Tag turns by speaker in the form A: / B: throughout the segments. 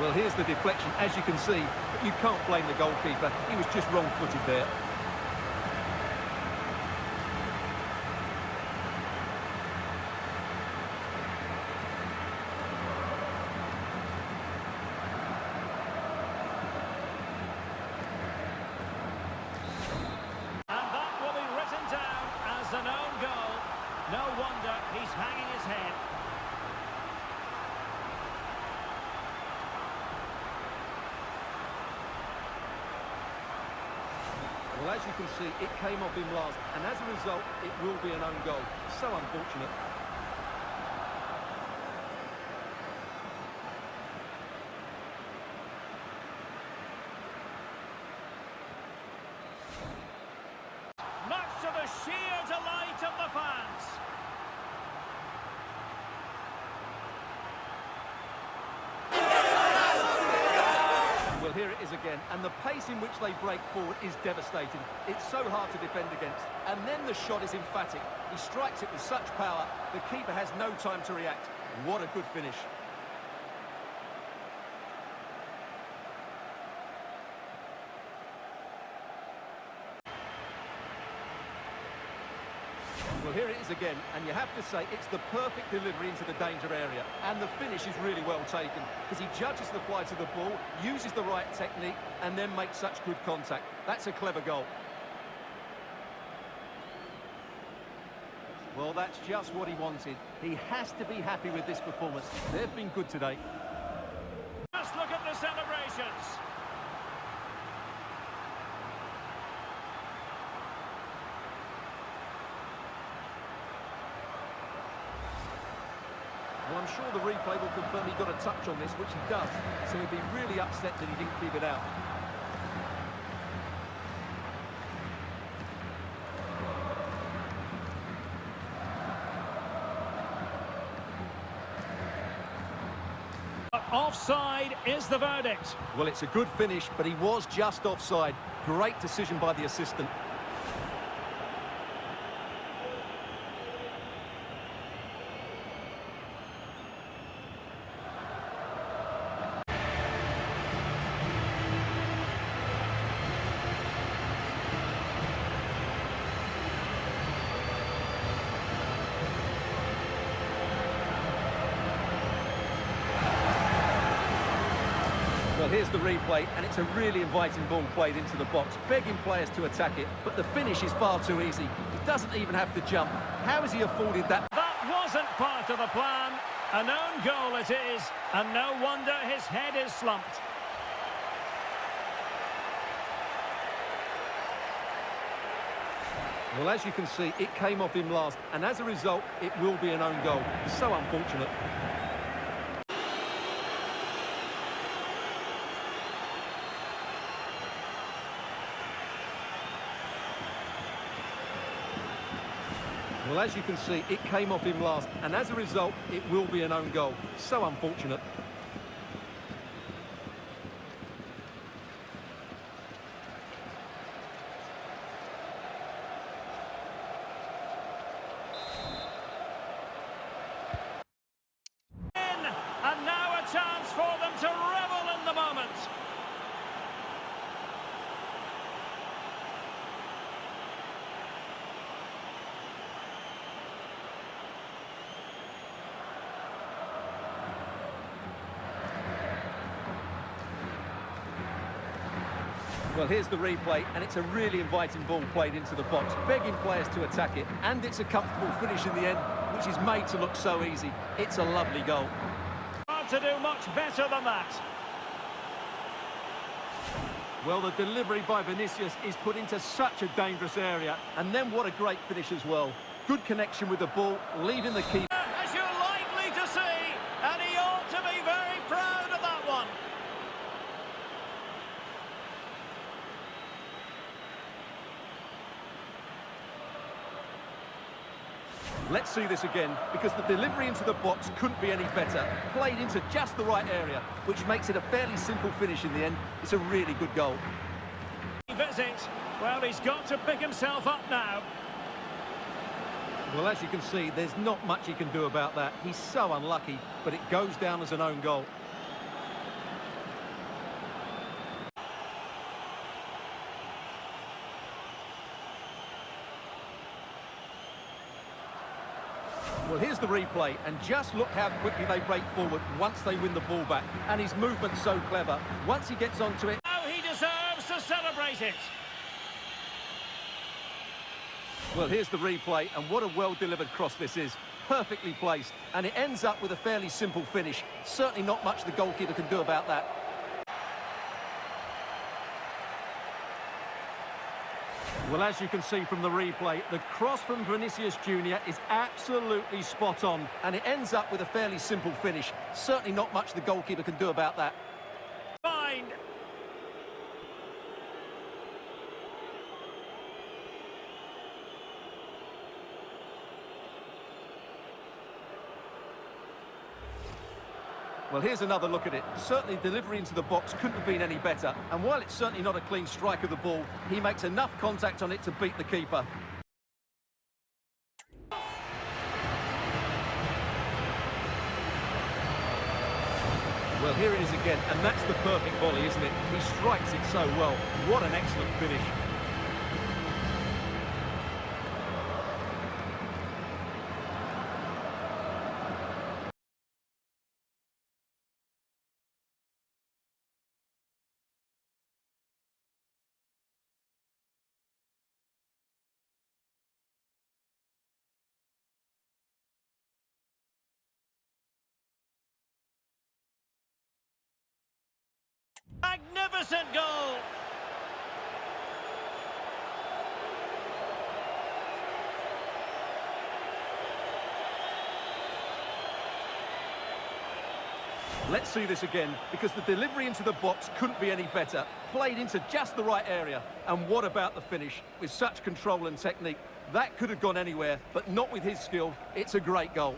A: Well, here's the deflection, as you can see, but you can't blame the goalkeeper. He was just wrong-footed there.
B: And that will be written down as an own goal. No wonder he's hanging his head.
A: Well, as you can see, it came off him last, and as a result, it will be an own goal. So unfortunate.
B: Much to the sheer delight of the fans.
A: Well, here it is again, and the pace in which they break forward is devastating. It's so hard to defend against. And then the shot is emphatic. He strikes it with such power, the keeper has no time to react. What a good finish. Well, here it is again, and you have to say it's the perfect delivery into the danger area. And the finish is really well taken, because he judges the flight of the ball, uses the right technique, and then makes such good contact. That's a clever goal. Well, that's just what he wanted. He has to be happy with this performance. They've been good today.
B: Just look at the celebrations.
A: Well, I'm sure the replay will confirm he got a touch on this, which he does. So he'd be really upset that he didn't keep it out.
B: But offside is the verdict.
A: Well, it's a good finish, but he was just offside. Great decision by the assistant. Well, here's the replay, and it's a really inviting ball played into the box, begging players to attack it, but the finish is far too easy. He doesn't even have to jump. How has he afforded that?
B: That wasn't part of the plan. An own goal it is, and no wonder his head is slumped.
A: Well, as you can see, it came off him last, and as a result, it will be an own goal. So unfortunate. Well, as you can see, it came off him last, and as a result, it will be an own goal. So unfortunate.
B: And now a chance for them to revel in the moment.
A: Well, here's the replay, and it's a really inviting ball played into the box, begging players to attack it, and it's a comfortable finish in the end, which is made to look so easy. It's a lovely goal.
B: Hard to do much better than that.
A: Well, the delivery by Vinicius is put into such a dangerous area, and then what a great finish as well. Good connection with the ball, leaving the keeper.
B: As you're likely to see, and he ought to be very proud of that one.
A: Let's see this again, because the delivery into the box couldn't be any better. Played into just the right area, which makes it a fairly simple finish in the end. It's a really good goal.
B: Visit. Well, he's got to pick himself up now.
A: Well, as you can see, there's not much he can do about that. He's so unlucky, but it goes down as an own goal. the replay, and just look how quickly they break forward once they win the ball back. And his movement's so clever. Once he gets onto it...
B: Oh, he deserves to celebrate it.
A: Well, here's the replay, and what a well-delivered cross this is. Perfectly placed, and it ends up with a fairly simple finish. Certainly not much the goalkeeper can do about that. Well, as you can see from the replay, the cross from Vinicius Jr. is absolutely spot on, and it ends up with a fairly simple finish. Certainly not much the goalkeeper can do about that.
B: Fine.
A: Well, here's another look at it. Certainly delivery into the box couldn't have been any better. And while it's certainly not a clean strike of the ball, he makes enough contact on it to beat the keeper. Well, here it is again, and that's the perfect volley, isn't it? He strikes it so well. What an excellent finish.
B: Magnificent goal!
A: Let's see this again, because the delivery into the box couldn't be any better. Played into just the right area. And what about the finish? With such control and technique, that could have gone anywhere, but not with his skill. It's a great goal.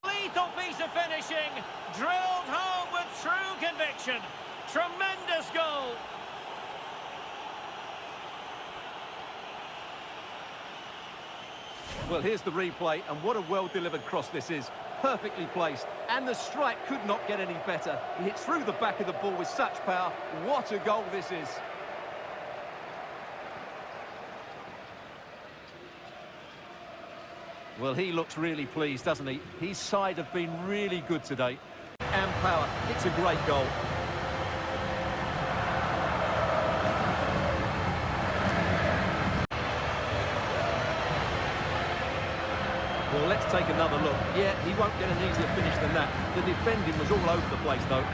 B: Lethal piece of finishing, drilled home with true conviction. Tremendous goal.
A: Well, here's the replay, and what a well-delivered cross this is. Perfectly placed, and the strike could not get any better. He hits through the back of the ball with such power. What a goal this is. Well, he looks really pleased, doesn't he? His side have been really good today. And power. It's a great goal. Well, let's take another look. Yeah, he won't get an easier finish than that. The defending was all over the place, though.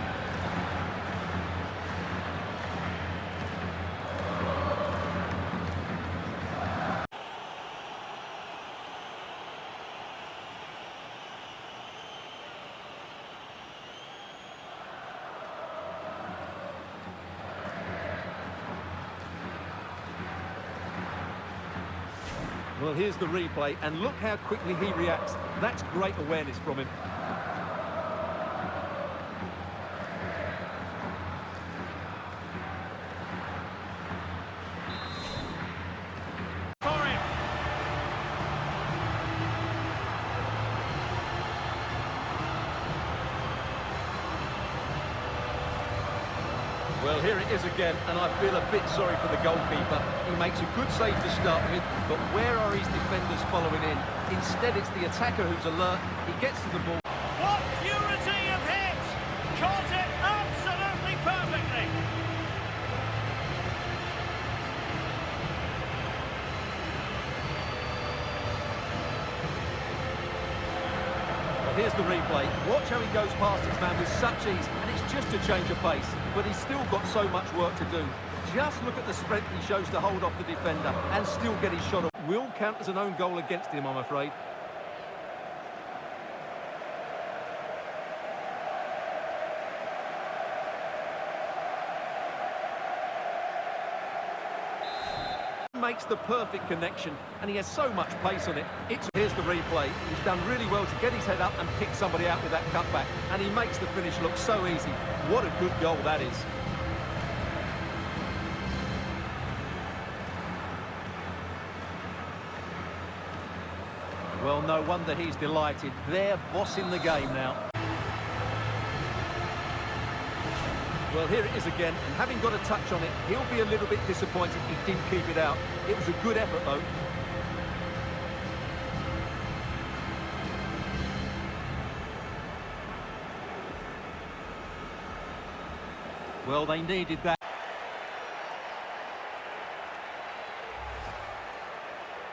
A: Well, here's the replay, and look how quickly he reacts. That's great awareness from him.
B: For him.
A: Well, here it is again, and I feel a bit sorry for the goalkeeper. He makes a good save to start with, but where are his defenders following in? Instead, it's the attacker who's alert. He gets to the ball.
B: What purity of hit! Caught it absolutely perfectly!
A: Well, here's the replay. Watch how he goes past his man with such ease, and it's just a change of pace. But he's still got so much work to do. Just look at the strength he shows to hold off the defender and still get his shot off. Will count as an own goal against him, I'm afraid. Makes the perfect connection, and he has so much pace on it. Here's the replay. He's done really well to get his head up and pick somebody out with that cutback, and he makes the finish look so easy. What a good goal that is. Well, no wonder he's delighted. They're bossing the game now. Well, here it is again, and having got a touch on it, he'll be a little bit disappointed he didn't keep it out. It was a good effort, though. Well, they needed that.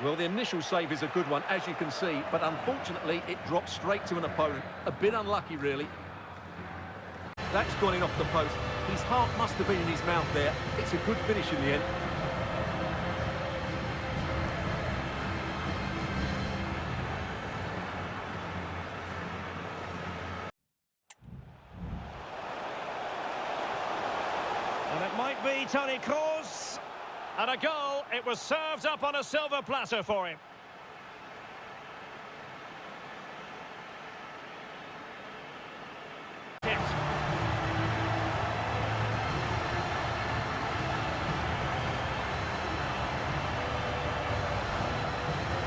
A: Well, the initial save is a good one, as you can see, but unfortunately it dropped straight to an opponent. A bit unlucky, really. That's gone in off the post. His heart must have been in his mouth there. It's a good finish in the end.
B: And it might be Toni Kroos. And a goal. It was served up on a silver platter for him.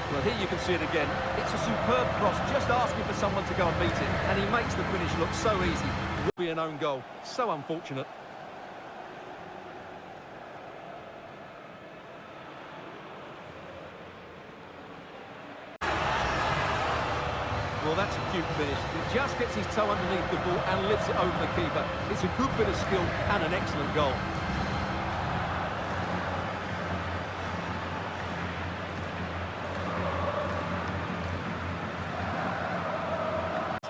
A: Well, here you can see it again. It's a superb cross, just asking for someone to go and beat it. And he makes the finish look so easy. It will be an own goal. So unfortunate. Well, that's a cute finish. He just gets his toe underneath the ball and lifts it over the keeper. It's a good bit of skill and an excellent goal.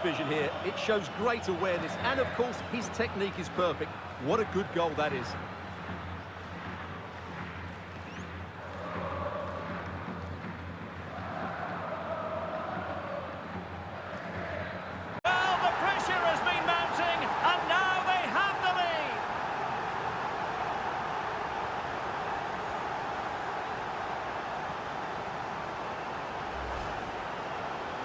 A: Vision here, it shows great awareness, and of course his technique is perfect. What a good goal that is.
B: Well, the pressure has been mounting, and now they have the lead.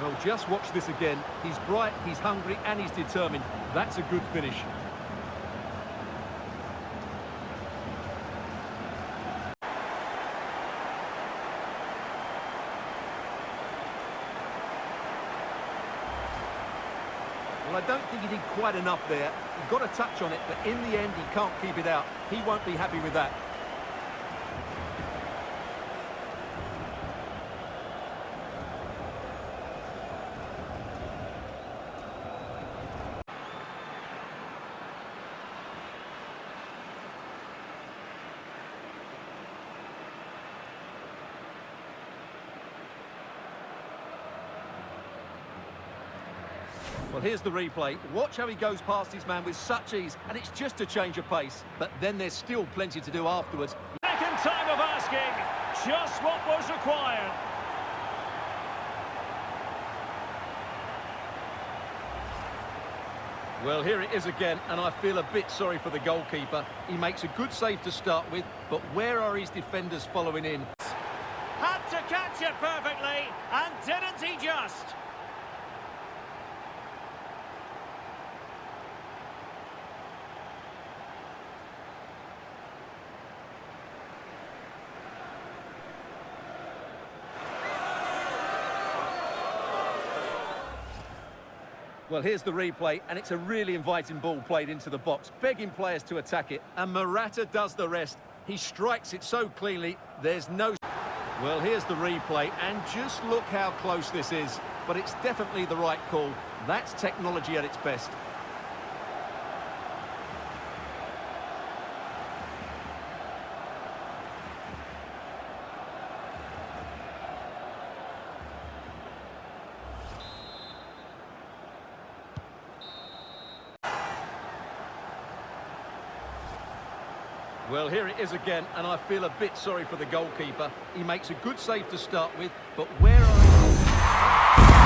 A: Well, just watch this again. He's bright, he's hungry, and he's determined. That's a good finish. Well, I don't think he did quite enough there. He got a touch on it, but in the end, he can't keep it out. He won't be happy with that. Well, here's the replay. Watch how he goes past his man with such ease, and it's just a change of pace. But then there's still plenty to do afterwards.
B: Second time of asking, just what was required.
A: Well, here it is again, and I feel a bit sorry for the goalkeeper. He makes a good save to start with, but where are his defenders following in?
B: Had to catch it perfectly, and didn't he just?
A: Well, here's the replay, and it's a really inviting ball played into the box, begging players to attack it, and Morata does the rest. He strikes it so cleanly, there's no... Well, here's the replay, and just look how close this is, but it's definitely the right call. That's technology at its best. Well, here it is again, and I feel a bit sorry for the goalkeeper. He makes a good save to start with, but where are...